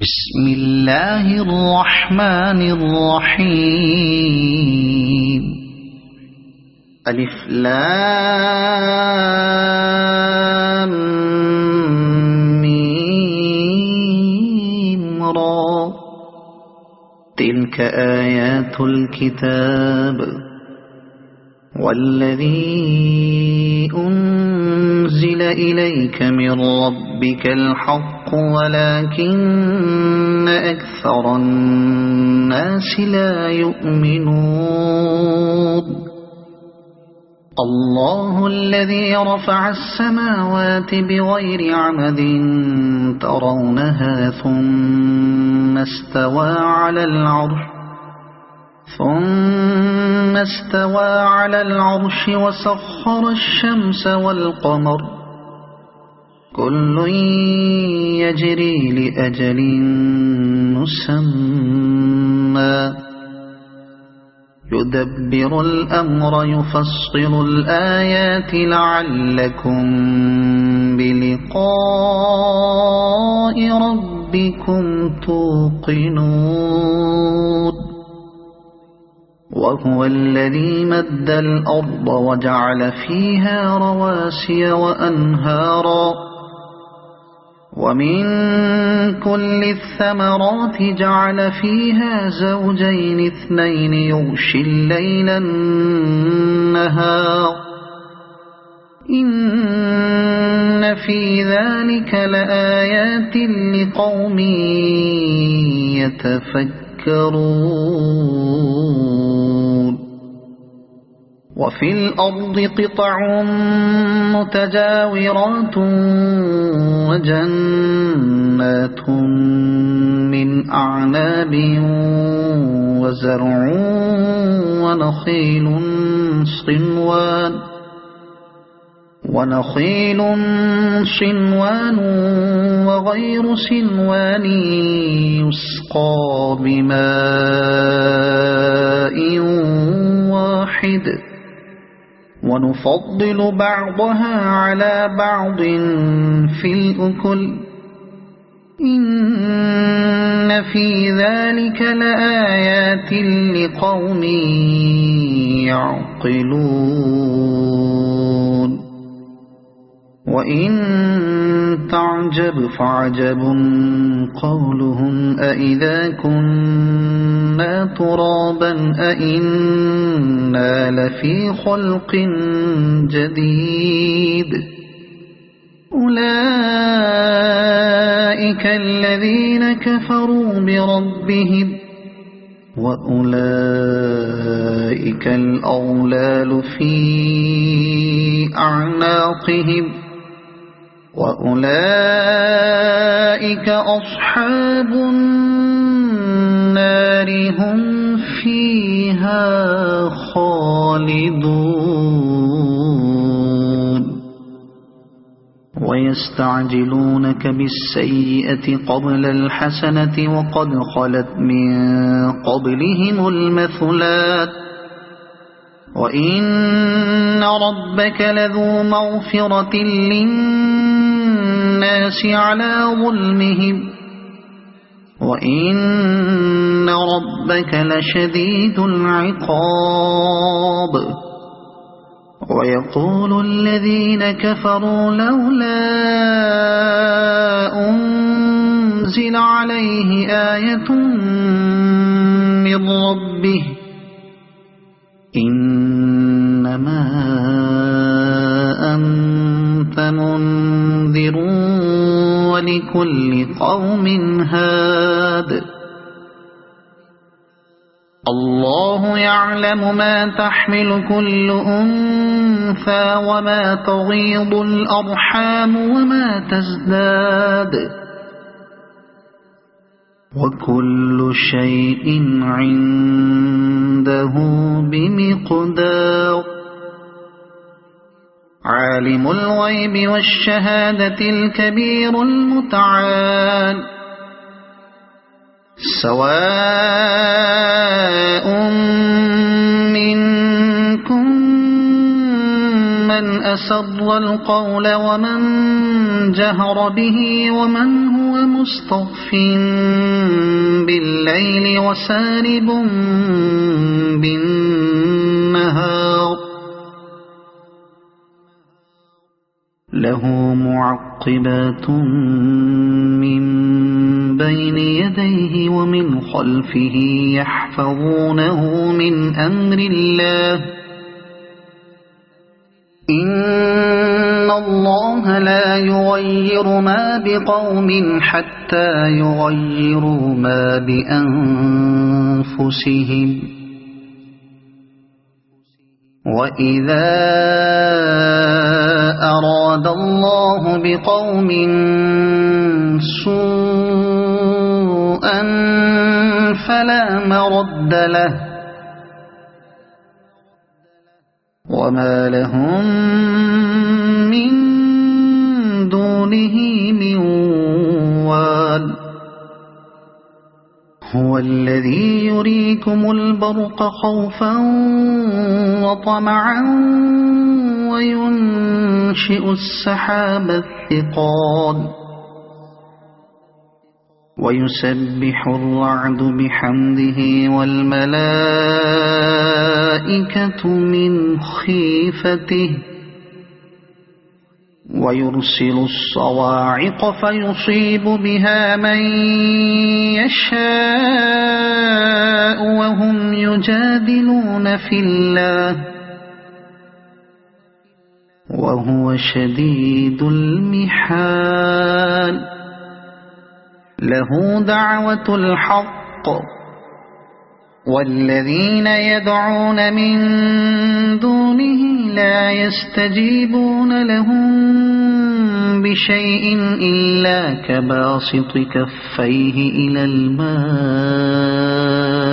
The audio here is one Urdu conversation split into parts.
بسم الله الرحمن الرحيم. ألف لام ميم را. تلك آيات الكتاب والذي أنزل إليك من ربك الحق ولكن أكثر الناس لا يؤمنون. الله الذي رفع السماوات بغير عمد ترونها ثم استوى على العرش وسخر الشمس والقمر كل يجري لأجل مسمى يدبر الأمر يفصل الآيات لعلكم بلقاء ربكم توقنون. وهو الذي مد الأرض وجعل فيها رواسي وأنهارا ومن كل الثمرات جعل فيها زوجين اثنين يغشي الليل النهار إن في ذلك لآيات لقوم يتفكرون. وفي الأرض قطع متجاورات وجنات من أعناب وزرع ونخيل صنوان وغير صنوان يسقى بماء واحد ونفضل بعضها على بعض في الأكل إن في ذلك لآيات لقوم يعقلون. وإن تعجب فعجب قولهم أإذا كنا ترابا أإنا لفي خلق جديد أولئك الذين كفروا بربهم وأولئك الأغلال في أعناقهم وأولئك أصحاب النار هم فيها خالدون. ويستعجلونك بالسيئة قبل الحسنة وقد خلت من قبلهم المثلات وإن ربك لذو مغفرة للناس على ظلمهم وإن ربك لشديد العقاب. ويقول الذين كفروا لولا أنزل عليه آية من ربه إنما أنت منذر ولكل قوم هاد. الله يعلم ما تحمل كل أنثى وما تغيض الأرحام وما تزداد وكل شيء عنده بمقدار. عالم الغيب والشهادة الكبير المتعال سواء منكم من أسر القول ومن جهر به ومن هو مستخف بالليل وسارب بالنهار له معقبات من بين يديه ومن خلفه يحفظونه من أمر الله إن الله لا يغير ما بقوم حتى يغيروا ما بأنفسهم وإذا أراد الله بقوم سوءا فلا مرد له وما لهم من دونه من وال هو الذي يريكم البرق خوفا وطمعا وينشئ السحاب الثقال ويسبح الرعد بحمده والملائكة من خيفته ويرسل الصواعق فيصيب بها من يشاء وهم يجادلون في الله وهو شديد المحال له دعوة الحق والذين يدعون من دونه لا يستجيبون لهم بشيء إلا كباسط كفيه إلى الماء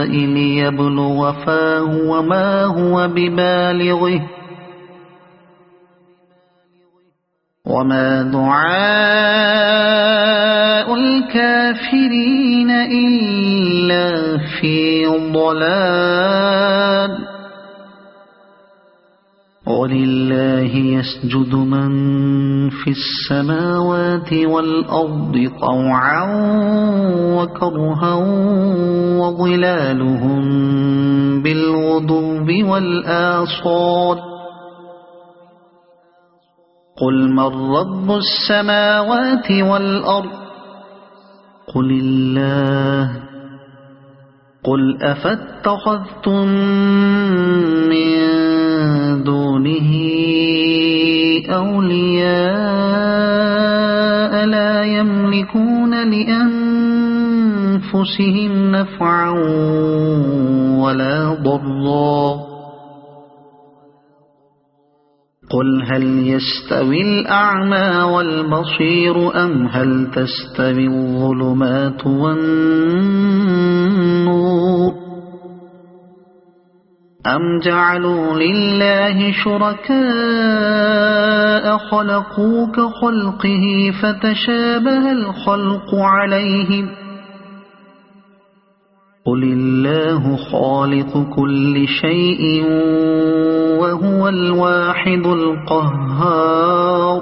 ليبلغ فاه وما هو ببالغه وما دعاء الكافرين إلا في ضلال ولله يسجد من في السماوات والأرض طوعا وكرها وظلالهم بالغدو والآصال قل من رب السماوات والأرض قل الله قل أفاتخذتم من دونه أولياء لا يملكون لأنفسهم نفعا ولا ضرا قل هل يستوي الأعمى والبصير أم هل تستوي الظلمات والنور أم جعلوا لله شركاء خلقوا كخلقه فتشابه الخلق عليهم قل الله خالق كل شيء وهو الواحد القهار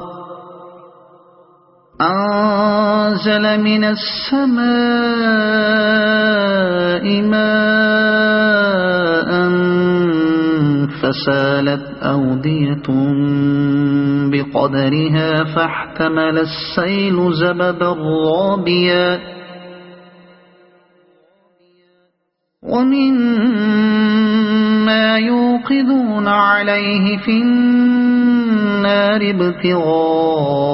أنزل من السماء ماء فسالت أودية بقدرها فاحتمل السيل زبدا رابيا ومما يوقدون عليه في النار ابتغاء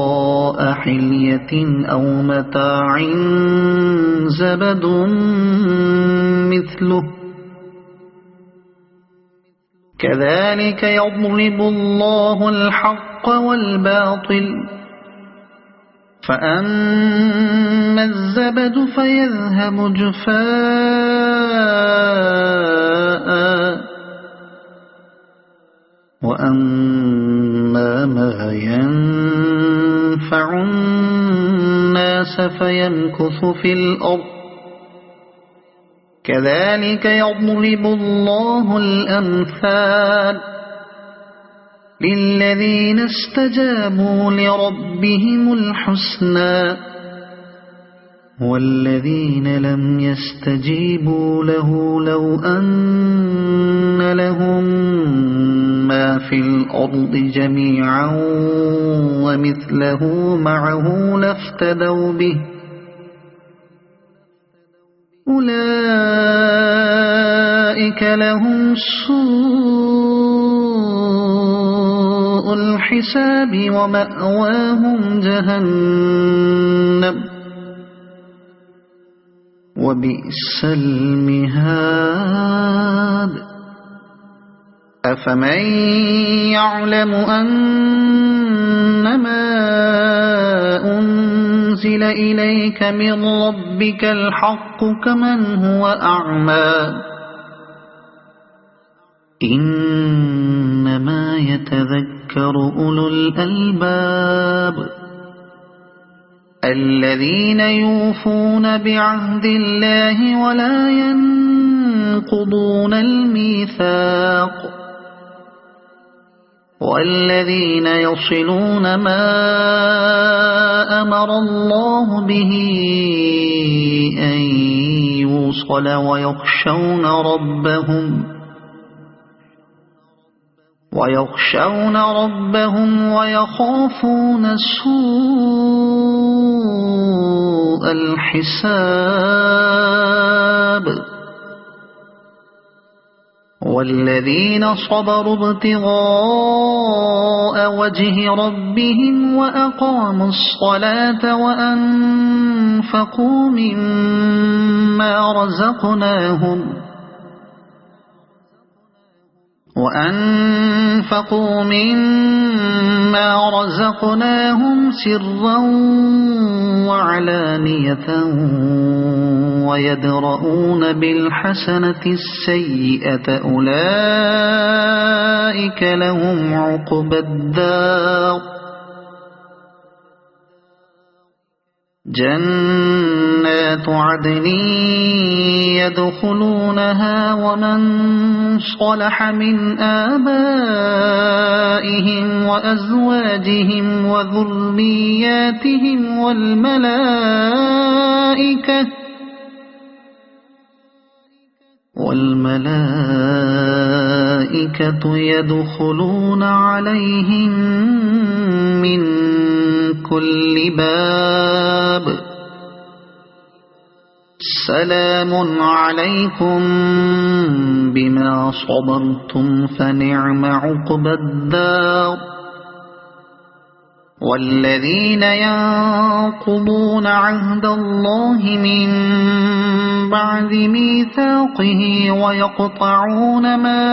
حلية أو متاع زبد مثله كذلك يضرب الله الحق والباطل فأما الزبد فيذهب جفاء وأما ما ينفع الناس فيمكث في الأرض كذلك يضرب الله الأمثال للذين استجابوا لربهم الحسنى والذين لم يستجيبوا له لو أن لهم ما في الأرض جميعا ومثله معه لافتدوا به أولئك لهم سوء الحساب ومأواهم جهنم وبئس المهاد أفمن يعلم أنما أنزل إليك من ربك الحق كمن هو أعمى إنما يتذكر أولو الألباب الذين يوفون بعهد الله ولا ينقضون الميثاق والذين يصلون ما أمر الله به أن يوصل ويخشون ربهم ويخافون سوء الحساب والذين صبروا ابتغاء وجه ربهم وأقاموا الصلاة وأنفقوا مما رزقناهم سرا وعلانية ويدرؤون بالحسنة السيئة أولئك لهم عقبى الدار جنات عدن يدخلونها ومن صلح من آبائهم وأزواجهم وذرياتهم والملائكة يدخلون عليهم من كل باب سلام عليكم بما صبرتم فنعم عقبى الدار والذين ينقضون عهد الله من بعد ميثاقه ويقطعون ما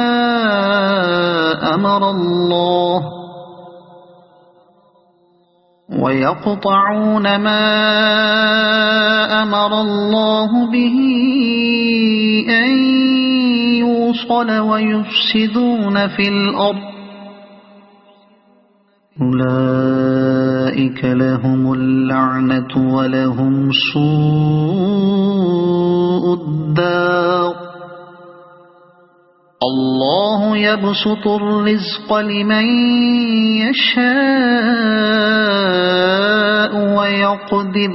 أمر الله به أن يوصل ويفسدون في الأرض أولئك لهم اللعنة ولهم سوء الدار الله يبسط الرزق لمن يشاء ويقدر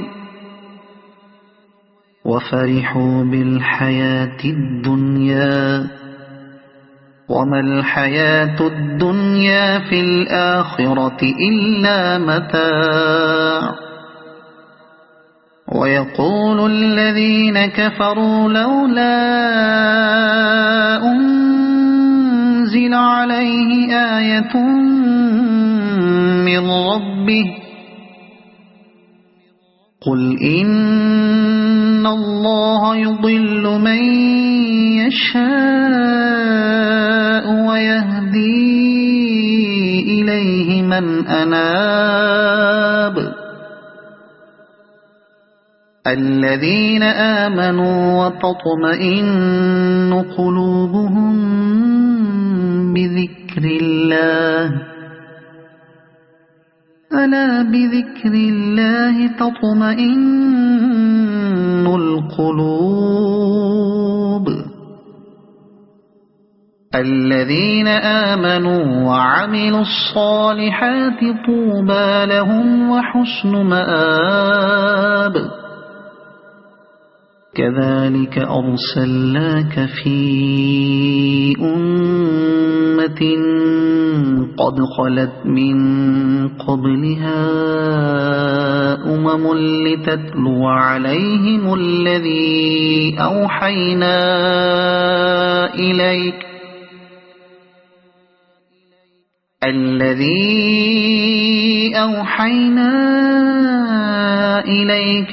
وفرحوا بالحياة الدنيا وما الحياة الدنيا في الآخرة إلا متاع ويقول الذين كفروا لولا أنزل عليه آية من ربه قل إن الله يضل من يشاء ويهدي إليه من أناب الذين آمنوا وتطمئن قلوبهم بذكر الله ألا بذكر الله تطمئن القلوب الذين آمنوا وعملوا الصالحات طوبى لهم وحسن مآب كذلك أرسلناك في أمة قد خلت من قبلها أمم لتتلو عليهم الذي أوحينا إليك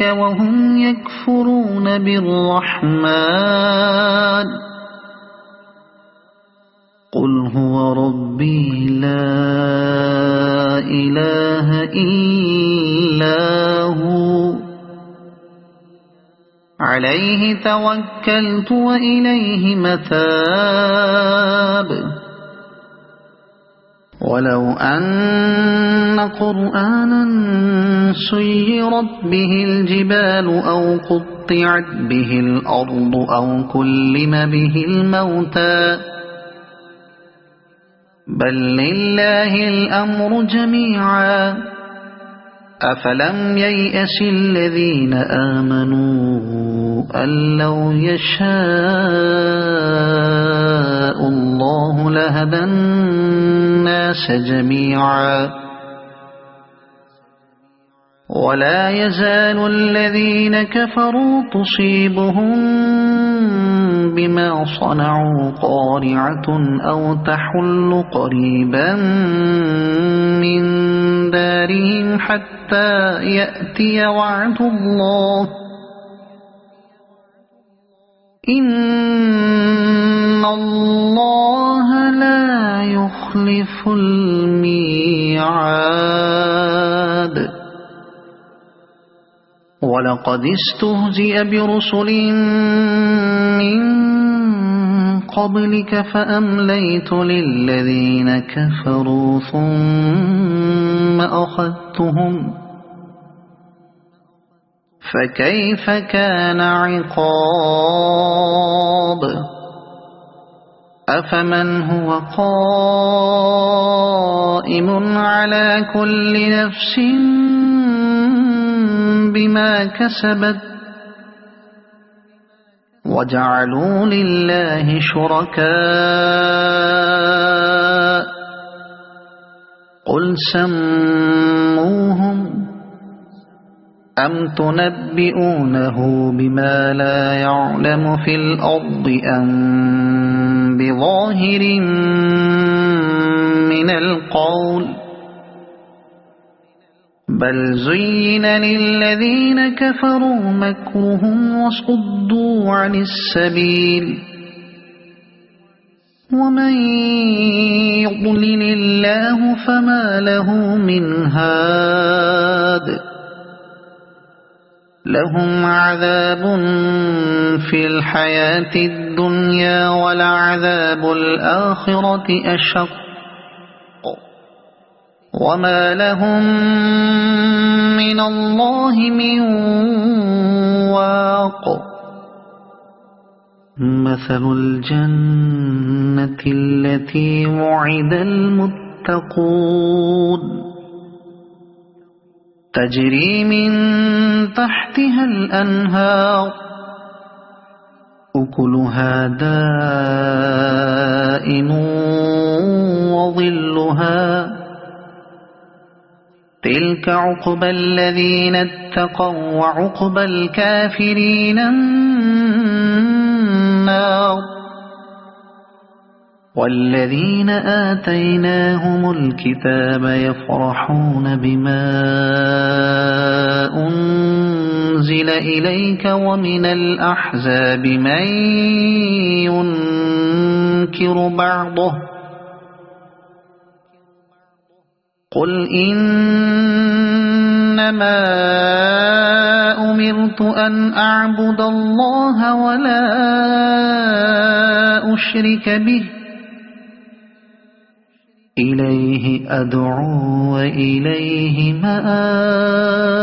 وهم يكفرون بالرحمن قل هو ربي لا إله إلا هو عليه توكلت وإليه متاب ولو أن قرآنا سيرت به الجبال أو قطعت به الأرض أو كلم به الموتى بل لله الأمر جميعا أفلم ييأس الذين آمنوا أن لو يشاء الله لهدى الناس جميعا ولا يزال الذين كفروا تصيبهم بما صنعوا قارعة أو تحل قريبا من دارهم حتى يأتي وعد الله إن الله لا يخلف الميعاد ولقد استهزئ برسل من قبلك فأمليت للذين كفروا ثم أخذتهم فكيف كان عقاب أفمن هو قائم على كل نفس بما كسبت وجعلوا لله شركاء قل سموهم أم تنبئونه بما لا يعلم في الأرض أم بظاهر من القول بل زين للذين كفروا مكرهم وصدوا عن السبيل ومن يضلل الله فما له من هاد لهم عذاب في الحياة الدنيا ولعذاب الآخرة أشق وما لهم من الله من واق مثل الجنة التي وعد المتقون تجري من تحتها الأنهار أكلها دائم وظلها تلك عقبى الذين اتقوا وعقبى الكافرين النار والذين آتيناهم الكتاب يفرحون بما أنزل إليك ومن الأحزاب من ينكر بعضه قل إنما أمرت أن أعبد الله ولا أشرك به إليه أدعو وإليه مآب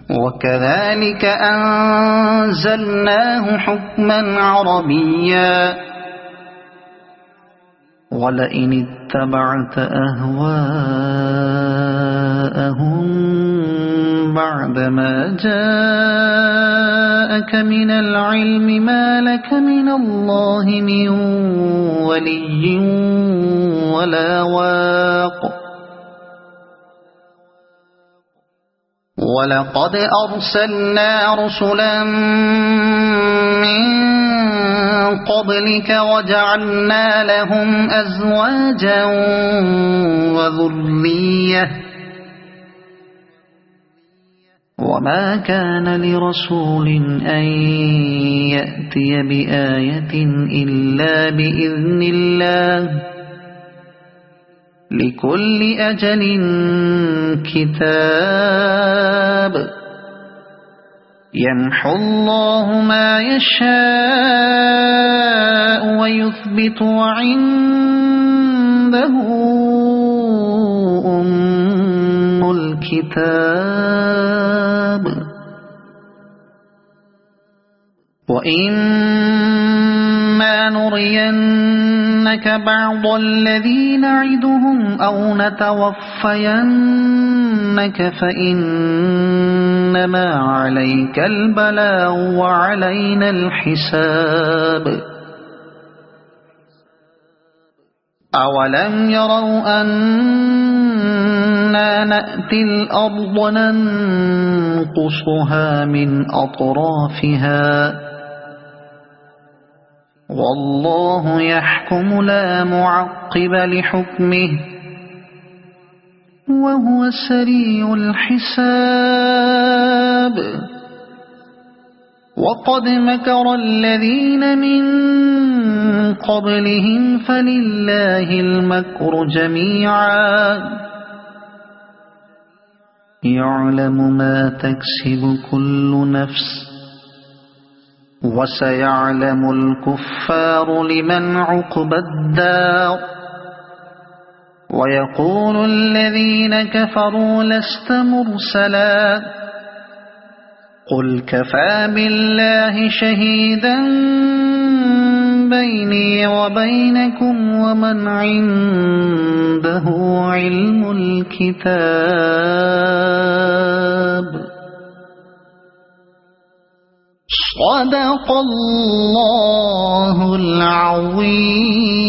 وكذلك أنزلناه حكما عربيا ولئن اتبعت أهواءهم بعدما جاءك من العلم ما لك من الله من ولي ولا واق ولقد أرسلنا رسلا من قبلك وجعلنا لهم أزواجا وذرية وما كان لرسول أن يأتي بآية إلا بإذن الله لكل أجل كتاب يمحو الله ما يشاء ويثبت وعنده أم الكتاب وإما نرينك بعض الذي نعدهم أو نتوفينك فإنما عليك البلاغ وعلينا الحساب أولم يروا أنا نأتي الأرض ننقصها من أطرافها والله يحكم لا معقب لحكمه وهو سريع الحساب وقد مكر الذين من قبلهم فلله المكر جميعا يعلم ما تكسب كل نفس وسيعلم الكفار لمن عقبى الدار ويقول الذين كفروا لست مرسلا قل كفى بالله شهيدا بيني وبينكم ومن عنده علم الكتاب صدق الله العظيم.